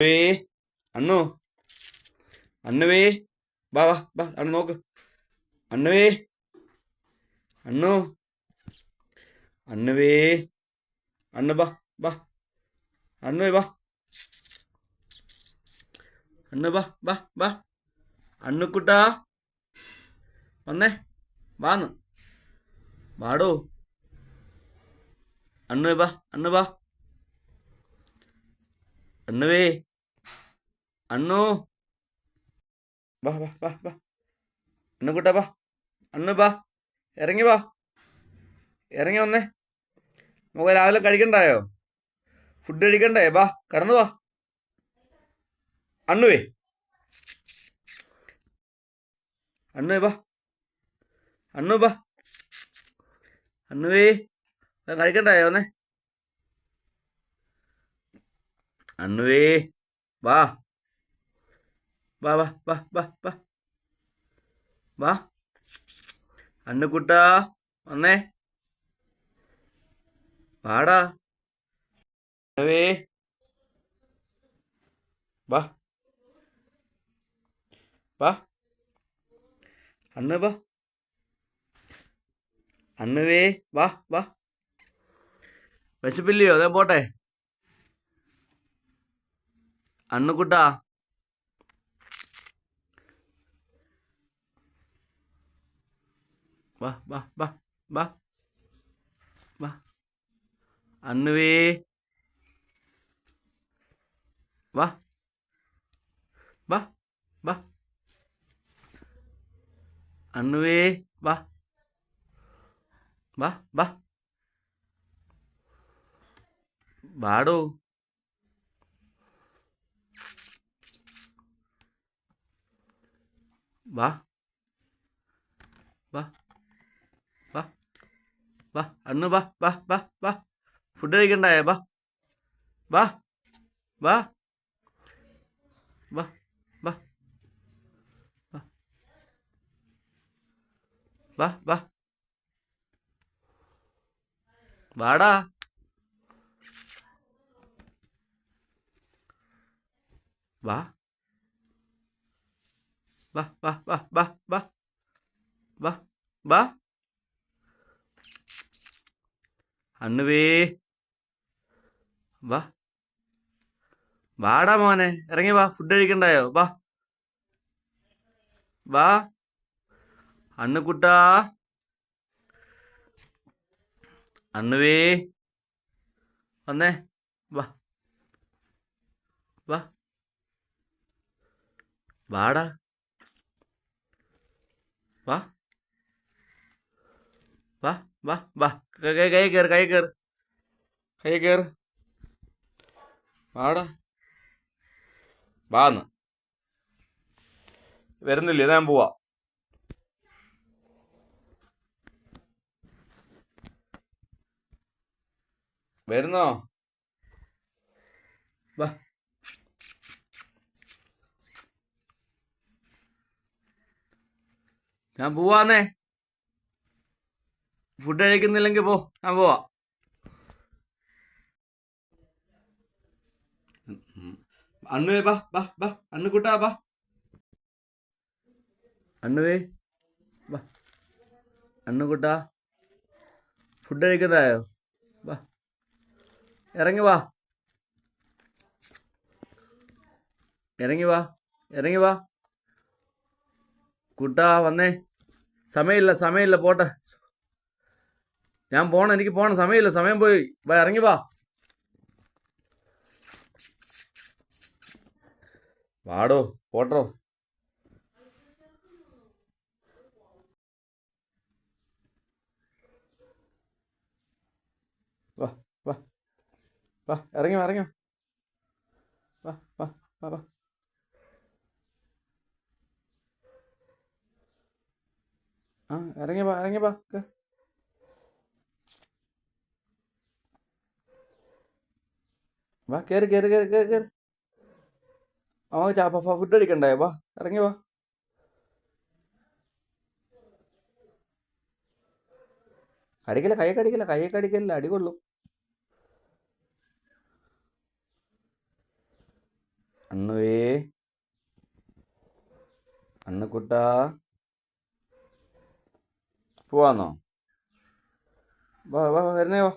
വേ അണ്ണു അണ്ണുവേ വാ വാ വാ അണ്ണു നോക്ക്. അണ്ണുവേ അണ്ണു അണ്ണുവേ അണ്ണു ബാ ബാ അണ്ണുവേ വാ. അണ്ണു ബാ ബാ ബാ അണ്ണുക്കുട്ടാ വന്നേ വാന്ന് വാടോ. അണ്ണുവേ ബാ അണ്ണു ബാ അണ്ണുവേ അണ്ണു ബാ ബാ ബാ ബാ അണ്ണുക്കുട്ടാ ബാ. അണ്ണു ബാ ഇറങ്ങി വാ. ഇറങ്ങി വന്നേ. നമുക്ക് രാവിലെ കഴിക്കണ്ടായോ? ഫുഡ് കഴിക്കണ്ടേ? ബാ കടന്നു വാ. അണ്ണുവേ അണ്ണുവേ ബാ. അണ്ണു ബാ. അണ്ണുവേ കഴിക്കണ്ടായോ? വന്നേ. അണ്ണുവേ വാ വാ വാ വാ വാ വാ വാ. അണ്ണുക്കുട്ടാ വന്നേ വാടാ. അണ്ണുവേ വാ വാ. അണ്ണു ബാ. അണ്ണുവേ വാ വാ. വിശപ്പില്ലയോ? അതെ പോട്ടെ. അണ്ണുക്കുട്ടാ വാ വാ വാ വാ വാ. അണ്ണുവേ വാ വാ വാ. അണ്ണുവേ വാ വാ വാ വാടോ. വാ വാ വാ വാ. അണ്ണു വാ വാ വാ വാ. ഫുഡ് കഴിക്കണ്ടായോ? വാ വാ വാ വാ വാ വാ വാ വാ വാടാ. വാ വാ വാ വാ വാ വാ വാ വാ. അണ്ണുവേ വാ വാടാ മോനെ. ഇറങ്ങി വാ. ഫുഡ് കഴിക്കണ്ടായോ? വാ വാ. അണ്ണുക്കുട്ടാ അണ്ണുവേ വന്നേ വാ വാ വാടാ. വാ വാ വാ വാ. കൈ കയറ് കൈ കയറ് കൈ കയറ്. വാടാ വാന്ന്. വരുന്നില്ലേ? ഞാൻ പോവാ. വരുന്നോ? വാ. ഞാൻ പോവാന്നേ. ഫുഡ് കഴിക്കുന്നില്ലെങ്കിൽ പോ. ഞാൻ പോവാ. അണ്ണുവേ ബാ ബാ ബാ. അണ്ണുക്കുട്ടാ ബാ. അണ്ണുവേ വാ. അണ്ണുക്കുട്ടാ ഫുഡ് കഴിക്കുന്നതായോ? വാ ഇറങ്ങി വാ. ഇറങ്ങി വാ. ഇറങ്ങി വാ കുട്ടാ വന്നേ. സമയമില്ല സമയമില്ല പോട്ടെ. ഞാൻ പോണം. എനിക്ക് പോണം. സമയമില്ല. സമയം പോയി. വാ ഇറങ്ങി വാ. വാടോ പോട്ടോ. വാ വാ വാ. ഇറങ്ങി വാ. ഇറങ്ങി വാ വാ വാ വാ. ആ ഇറങ്ങി വാ. ഇറങ്ങി വാ. വാ കയറി കയറി കയറി കയറി കയറി. ആ ചാപ്പ ഫുഡ് കഴിക്കണ്ടേ? വാ ഇറങ്ങി വാ. കടിക്കില്ല. കൈ കടിക്കില്ല. കൈ കടിക്കില്ല. അടി കൊള്ളും. അണ്ണുവേ, അണ്ണുക്കുട്ടാ, പോവാന്നോ? വാ വാ വാ, വരുന്നേ വാ.